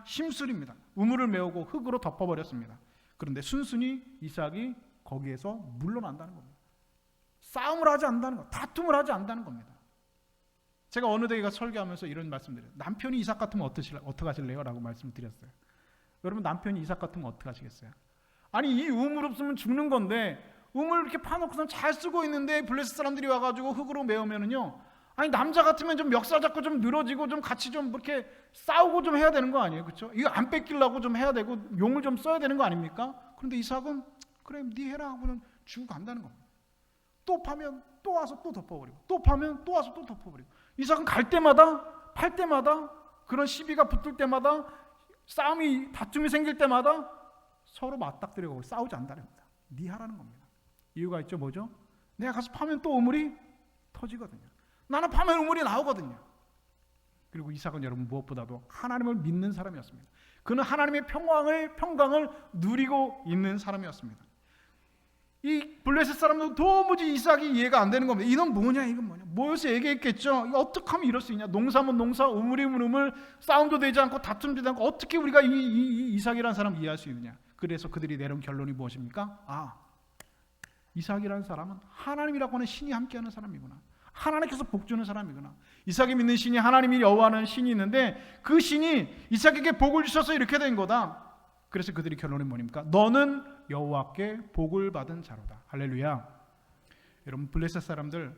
심술입니다. 우물을 메우고 흙으로 덮어버렸습니다. 그런데 순순히 이삭이 거기에서 물러난다는 겁니다. 싸움을 하지 않는다는 것, 다툼을 하지 않는다는 겁니다. 제가 어느 대회가 설교하면서 이런 말씀드려요. 남편이 이삭 같으면 어떡하실래요? 라고 말씀드렸어요. 여러분, 남편이 이삭 같으면 어떡하시겠어요? 아니, 이 우물 없으면 죽는 건데 우물 이렇게 파놓고선 잘 쓰고 있는데 블레셋 사람들이 와가지고 흙으로 메우면은요, 아니, 남자 같으면 좀 멱살 잡고 좀 늘어지고 좀 같이 좀 이렇게 싸우고 좀 해야 되는 거 아니에요? 그렇죠? 이거 안 뺏기려고 좀 해야 되고 용을 좀 써야 되는 거 아닙니까? 그런데 이삭은 그래, 네 해라 하고는 주고 간다는 겁니다. 또 파면 또 와서 또 덮어버리고, 또 파면 또 와서 또 덮어버리고. 이삭은 갈 때마다, 팔 때마다, 그런 시비가 붙을 때마다, 다툼이 생길 때마다 서로 맞닥뜨리고 싸우지 않는다는 겁니다. 네 하라는 겁니다. 이유가 있죠. 뭐죠? 내가 가서 파면 또 우물이 터지거든요. 나는 파면 우물이 나오거든요. 그리고 이삭은 여러분 무엇보다도 하나님을 믿는 사람이었습니다. 그는 하나님의 평강을 누리고 있는 사람이었습니다. 이 블레셋 사람도 도무지 이삭이 이해가 안 되는 겁니다. 이건 뭐냐, 이건 뭐냐. 모여서 얘기했겠죠. 어떻게 하면 이럴 수 있냐. 농사면 농사, 우물이면 우물, 싸움도 되지 않고 다툼도 되지 않고 어떻게 우리가 이 이삭이라는 사람을 이해할 수 있느냐. 그래서 그들이 내려온 결론이 무엇입니까? 이삭이라는 사람은 하나님이라고 하는 신이 함께하는 사람이구나. 하나님께서 복주는 사람이구나. 이삭이 믿는 신이 하나님이 여호와는 신이 있는데 그 신이 이삭에게 복을 주셔서 이렇게 된 거다. 그래서 그들이 결론이 뭐입니까? 너는 여호와께 복을 받은 자로다. 할렐루야. 여러분, 블레셋 사람들,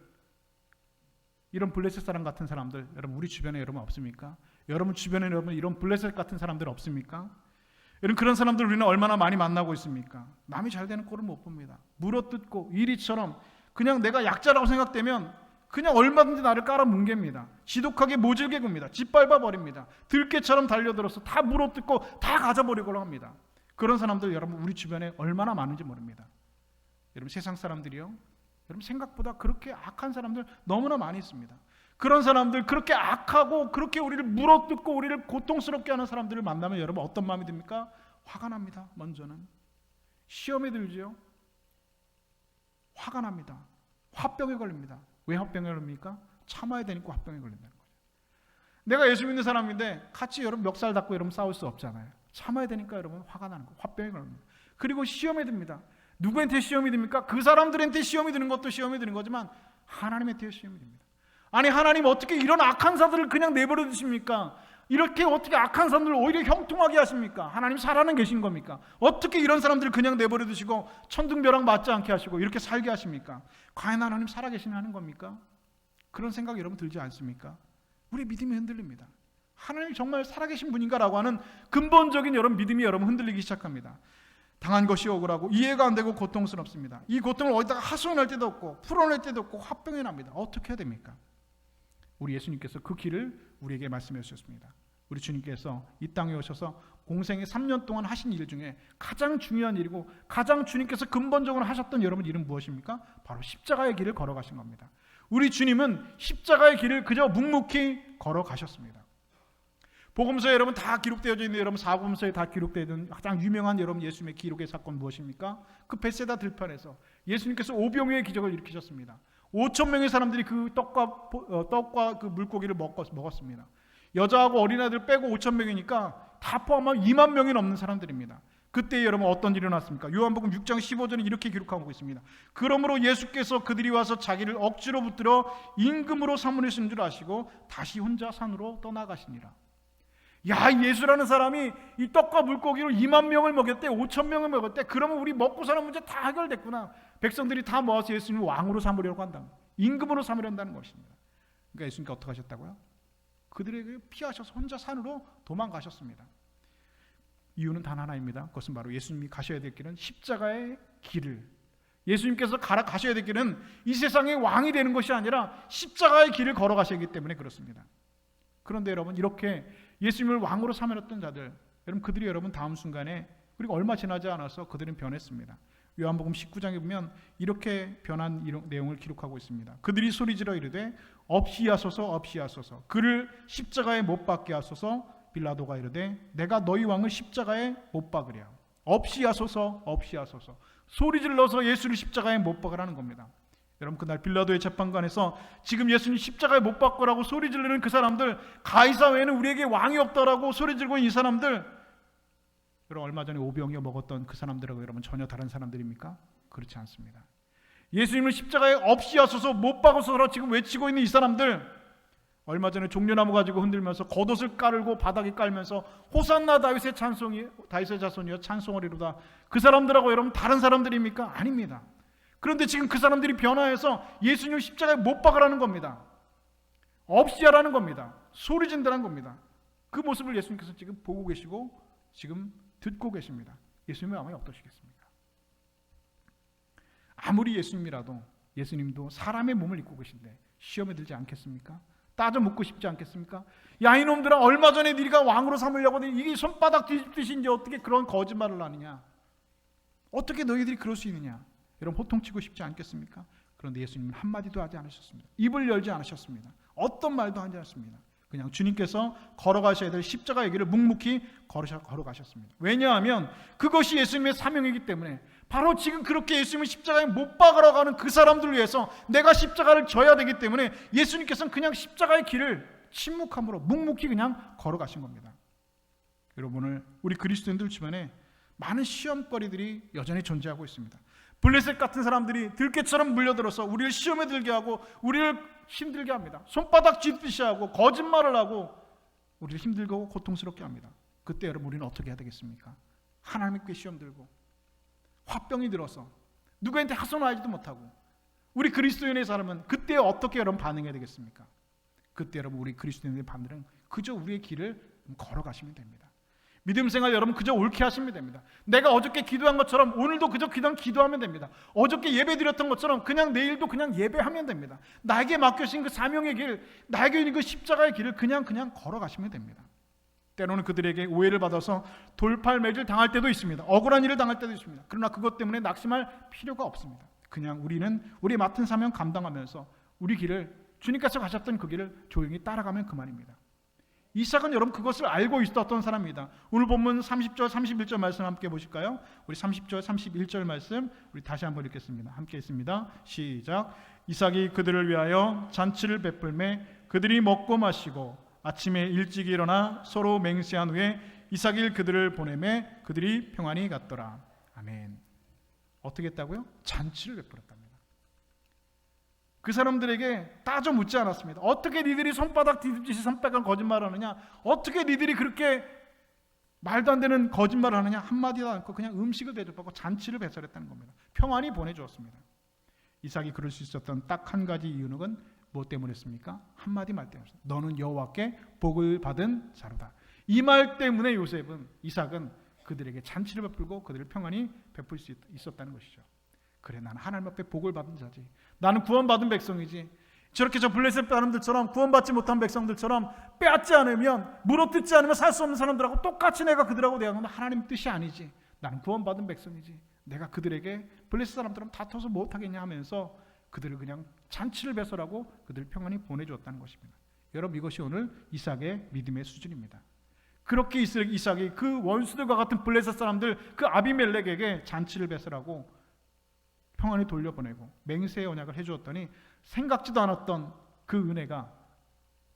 이런 블레셋 사람 같은 사람들 여러분 우리 주변에 여러분 없습니까? 여러분 주변에 여러분 이런 블레셋 같은 사람들 없습니까? 여러분, 그런 사람들 우리는 얼마나 많이 만나고 있습니까? 남이 잘 되는 꼴을 못 봅니다. 물어뜯고 이리처럼 그냥 내가 약자라고 생각되면 그냥 얼마든지 나를 깔아뭉갭니다. 지독하게 모질게 굽니다. 짓밟아 버립니다. 들깨처럼 달려들어서 다 물어뜯고 다 가져버리려고 합니다. 그런 사람들 여러분 우리 주변에 얼마나 많은지 모릅니다. 여러분, 세상 사람들이요, 여러분 생각보다 그렇게 악한 사람들 너무나 많이 있습니다. 그런 사람들, 그렇게 악하고 그렇게 우리를 물어뜯고 우리를 고통스럽게 하는 사람들을 만나면 여러분 어떤 마음이 듭니까? 화가 납니다. 먼저는 시험에 들죠. 화가 납니다. 화병에 걸립니다. 왜 화병에 걸립니까? 참아야 되니까 화병에 걸린다는 거죠. 내가 예수 믿는 사람인데 같이 여러분 멱살 잡고 여러분 싸울 수 없잖아요. 참아야 되니까 여러분 화가 나는 거예요. 화병에 걸립니다. 그리고 시험에 듭니다. 누구한테 시험이 듭니까? 그 사람들한테 시험이 드는 것도 시험이 드는 거지만 하나님한테 시험이 듭니다. 아니, 하나님 어떻게 이런 악한 사람들을 그냥 내버려 두십니까? 이렇게 어떻게 악한 사람들을 오히려 형통하게 하십니까? 하나님 살아는 계신 겁니까? 어떻게 이런 사람들을 그냥 내버려 두시고 천둥벼락 맞지 않게 하시고 이렇게 살게 하십니까? 과연 하나님 살아계시는 겁니까? 그런 생각이 여러분 들지 않습니까? 우리 믿음이 흔들립니다. 하나님 정말 살아계신 분인가라고 하는 근본적인 여러분 믿음이 여러분 흔들리기 시작합니다. 당한 것이 억울하고 이해가 안 되고 고통스럽습니다. 이 고통을 어디다가 하소연할 때도 없고 풀어낼 때도 없고 화병이 납니다. 어떻게 해야 됩니까? 우리 예수님께서 그 길을 우리에게 말씀해 주셨습니다. 우리 주님께서 이 땅에 오셔서 공생의 3년 동안 하신 일 중에 가장 중요한 일이고 가장 주님께서 근본적으로 하셨던 여러분 일은 무엇입니까? 바로 십자가의 길을 걸어가신 겁니다. 우리 주님은 십자가의 길을 그저 묵묵히 걸어가셨습니다. 복음서에 여러분 다 기록되어져 있는 여러분 사복음서에 다 기록되어 있는 가장 유명한 여러분 예수님의 기록의 사건 무엇입니까? 그 벳세다 들판에서 예수님께서 오병이어의 기적을 일으키셨습니다. 5,000명의 사람들이 그 떡과 그 물고기를 먹었습니다. 여자하고 어린아이들 빼고 5,000명이니까 다 포함하면 2만 명이 넘는 사람들입니다. 그때 여러분 어떤 일이 일어났습니까? 요한복음 6장 15절에 이렇게 기록하고 있습니다. 그러므로 예수께서 그들이 와서 자기를 억지로 붙들어 임금으로 삼으시는 줄 아시고 다시 혼자 산으로 떠나가시니라. 야, 예수라는 사람이 이 떡과 물고기로 2만 명을 먹였대, 5,000명을 먹였대. 그러면 우리 먹고 사는 문제 다 해결됐구나. 백성들이 다 모아서 예수님을 왕으로 삼으려고 한다. 임금으로 삼으려 한다는 것입니다. 그러니까 예수님께서 어떻게 하셨다고요? 그들에게 피하셔서 혼자 산으로 도망가셨습니다. 이유는 단 하나입니다. 그것은 바로 예수님이 가셔야 될 길은 십자가의 길을, 예수님께서 가셔야 될 길은 이 세상의 왕이 되는 것이 아니라 십자가의 길을 걸어가시기 때문에 그렇습니다. 그런데 여러분 이렇게 예수님을 왕으로 삼으렸던 자들, 여러분 그들이 여러분 다음 순간에 그리고 얼마 지나지 않아서 그들은 변했습니다. 요한복음 19장에 보면 이렇게 변한 내용을 기록하고 있습니다. 그들이 소리지러 이르되 없이 하소서 없이 하소서, 그를 십자가에 못 박게 하소서, 빌라도가 이르되 내가 너희 왕을 십자가에 못 박으랴. 없이 하소서, 없이 하소서. 소리 질러서 예수를 십자가에 못 박으라는 겁니다. 여러분, 그날 빌라도의 재판관에서 지금 예수님 십자가에 못 박으라고 소리 지르는 그 사람들, 가이사 외에는 우리에게 왕이 없다라고 소리 지르고 있는 이 사람들, 여러분 얼마 전에 오병이어 먹었던 그 사람들하고 여러분 전혀 다른 사람들입니까? 그렇지 않습니다. 예수님을 십자가에 없이 하소서, 못 박아서라 지금 외치고 있는 이 사람들, 얼마 전에 종려나무 가지고 흔들면서 겉옷을 깔고 바닥에 깔면서 호산나 다윗의 자손이여 찬송을 이루다, 그 사람들하고 여러분 다른 사람들입니까? 아닙니다. 그런데 지금 그 사람들이 변화해서 예수님을 십자가에 못 박으라는 겁니다. 없이 하라는 겁니다. 소리 진다는 겁니다. 그 모습을 예수님께서 지금 보고 계시고 지금 듣고 계십니다. 예수님의 마음이 어떠시겠습니까? 아무리 예수님이라도, 예수님도 사람의 몸을 입고 계신데 시험에 들지 않겠습니까? 따져 묻고 싶지 않겠습니까? 야, 이놈들아, 얼마 전에 네가 왕으로 삼으려고 이게 손바닥 뒤집듯이 이제 어떻게 그런 거짓말을 하느냐? 어떻게 너희들이 그럴 수 있느냐? 여러분 호통치고 싶지 않겠습니까? 그런데 예수님은 한마디도 하지 않으셨습니다. 입을 열지 않으셨습니다. 어떤 말도 하지 않았습니다. 그냥 주님께서 걸어가셔야 될 십자가의 길을 묵묵히 걸어가셨습니다. 왜냐하면 그것이 예수님의 사명이기 때문에, 바로 지금 그렇게 예수님을 십자가에 못 박으러 가는 그 사람들을 위해서 내가 십자가를 져야 되기 때문에 예수님께서는 그냥 십자가의 길을 침묵함으로 묵묵히 그냥 걸어가신 겁니다. 여러분, 오늘 우리 그리스도인들 주변에 많은 시험거리들이 여전히 존재하고 있습니다. 블레셋 같은 사람들이 들깨처럼 물려들어서 우리를 시험에 들게 하고 우리를 힘들게 합니다. 손바닥 쥐듯이 하고 거짓말을 하고 우리를 힘들고 고통스럽게 합니다. 그때 여러분 우리는 어떻게 해야 되겠습니까? 하나님께 시험 들고 화병이 들어서 누구한테 하소연하지도 못하고 우리 그리스도인의 사람은 그때 어떻게 여러분 반응해야 되겠습니까? 그때 여러분 우리 그리스도인의 반응은 그저 우리의 길을 걸어가시면 됩니다. 믿음 생활 여러분 그저 옳게 하시면 됩니다. 내가 어저께 기도한 것처럼 오늘도 그저 기도하면 됩니다. 어저께 예배 드렸던 것처럼 그냥 내일도 그냥 예배하면 됩니다. 나에게 맡겨진 그 사명의 길, 나에게 있는 그 십자가의 길을 그냥 걸어가시면 됩니다. 때로는 그들에게 오해를 받아서 돌팔매질 당할 때도 있습니다. 억울한 일을 당할 때도 있습니다. 그러나 그것 때문에 낙심할 필요가 없습니다. 그냥 우리는 우리 맡은 사명 감당하면서 우리 길을, 주님께서 가셨던 그 길을 조용히 따라가면 그만입니다. 이삭은 여러분 그것을 알고 있었던 사람입니다. 오늘 본문 30절 31절 말씀 함께 보실까요? 우리 30절 31절 말씀 우리 다시 한번 읽겠습니다. 함께 읽습니다. 시작. 이삭이 그들을 위하여 잔치를 베풀매 그들이 먹고 마시고 아침에 일찍 일어나 서로 맹세한 후에 이삭이 그들을 보내매 그들이 평안히 갔더라. 아멘. 어떻게 했다고요? 잔치를 베풀었답니다. 그 사람들에게 따져 묻지 않았습니다. 어떻게 니들이 손바닥 뒤집듯이 손바닥 거짓말을 하느냐? 어떻게 니들이 그렇게 말도 안 되는 거짓말을 하느냐? 한마디도 않고 그냥 음식을 대접하고 잔치를 배설했다는 겁니다. 평안히 보내주었습니다. 이삭이 그럴 수 있었던 딱 한 가지 이유는 뭐 때문이었습니까? 한마디 말 때문이었습니다. 너는 여호와께 복을 받은 자로다. 이 말 때문에 이삭은 그들에게 잔치를 베풀고 그들을 평안히 베풀 수 있었다는 것이죠. 그래, 나는 하나님 앞에 복을 받은 자지. 나는 구원받은 백성이지. 저렇게 저 블레셋 사람들처럼 구원받지 못한 백성들처럼 빼앗지 않으면, 물어뜯지 않으면 살 수 없는 사람들하고 똑같이 내가 그들하고 대하는 건 하나님 뜻이 아니지. 나는 구원받은 백성이지. 내가 그들에게 블레셋 사람들은 다퉈서 못하겠냐 하면서 그들을 그냥 잔치를 배설하고 그들을 평안히 보내주었다는 것입니다. 여러분, 이것이 오늘 이삭의 믿음의 수준입니다. 그렇게 이삭이 그 원수들과 같은 블레셋 사람들, 그 아비멜렉에게 잔치를 배설하고 평안히 돌려보내고 맹세의 언약을 해주었더니 생각지도 않았던 그 은혜가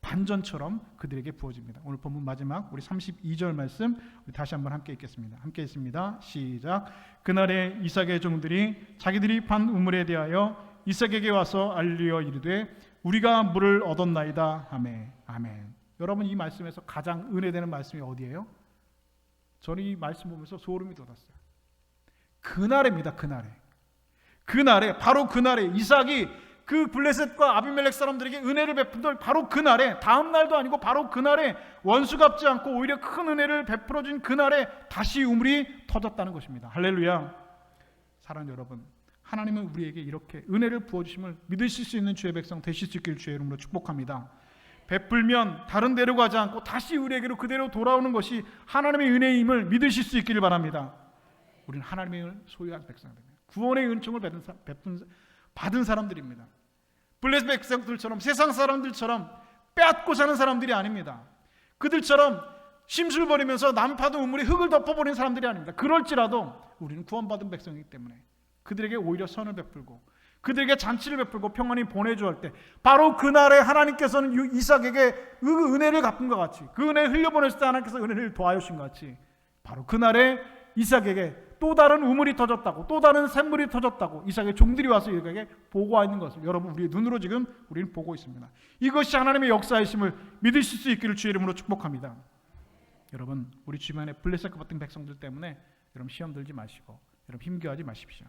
반전처럼 그들에게 부어집니다. 오늘 본문 마지막 우리 32절 말씀 우리 다시 한번 함께 읽겠습니다. 함께 읽습니다. 시작. 그날에 이삭의 종들이 자기들이 판 우물에 대하여 이삭에게 와서 알리어 이르되 우리가 물을 얻었나이다 하매. 아멘. 여러분, 이 말씀에서 가장 은혜되는 말씀이 어디예요? 저는 이 말씀 보면서 소름이 돋았어요. 그날입니다. 그날에 바로 그날에 이삭이 그 블레셋과 아비멜렉 사람들에게 은혜를 베푼 바로 그날에, 다음 날도 아니고 바로 그날에 원수 갚지 않고 오히려 큰 은혜를 베풀어준 그날에 다시 우물이 터졌다는 것입니다. 할렐루야. 사랑하는 여러분, 하나님은 우리에게 이렇게 은혜를 부어주심을 믿으실 수 있는 주의 백성 되실 수 있기를 주의 이름으로 축복합니다. 베풀면 다른 데로 가지 않고 다시 우리에게로 그대로 돌아오는 것이 하나님의 은혜임을 믿으실 수 있기를 바랍니다. 우리는 하나님의 소유한 백성입니다. 구원의 은총을 받은 사람들입니다. 블레셋 백성들처럼 세상 사람들처럼 빼앗고 사는 사람들이 아닙니다. 그들처럼 심술 버리면서 남 파도 우물에 흙을 덮어버린 사람들이 아닙니다. 그럴지라도 우리는 구원받은 백성이기 때문에 그들에게 오히려 선을 베풀고 그들에게 잔치를 베풀고 평안히 보내줘 할 때 바로 그날에 하나님께서는 이삭에게 그 은혜를 갚은 것 같이, 그 은혜를 흘려보냈을 때 하나님께서 은혜를 더하여 주신 것 같이, 바로 그날에 이삭에게 또 다른 우물이 터졌다고, 또 다른 샘물이 터졌다고 이삭의 종들이 와서 이삭에게 보고하는 것을 여러분 우리의 눈으로 지금 우리는 보고 있습니다. 이것이 하나님의 역사이심을 믿으실 수 있기를 주의 이름으로 축복합니다. 여러분, 우리 주변에 블레셋과 같은 백성들 때문에 여러분 시험 들지 마시고 여러분 힘겨워하지 마십시오.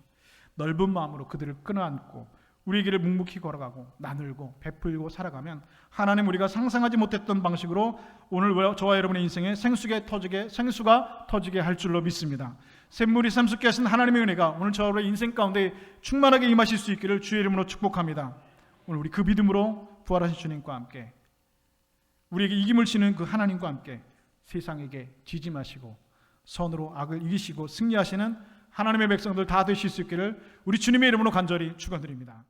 넓은 마음으로 그들을 끌어안고 우리의 길을 묵묵히 걸어가고 나누고 베풀고 살아가면 하나님 우리가 상상하지 못했던 방식으로 오늘 저와 여러분의 인생에 생수가 터지게 할 줄로 믿습니다. 샘물이 샘솟게 하신 하나님의 은혜가 오늘 저의 인생 가운데 충만하게 임하실 수 있기를 주의 이름으로 축복합니다. 오늘 우리 그 믿음으로 부활하신 주님과 함께 우리에게 이김을 주는 그 하나님과 함께 세상에게 지지 마시고 선으로 악을 이기시고 승리하시는 하나님의 백성들 다 되실 수 있기를 우리 주님의 이름으로 간절히 축원드립니다.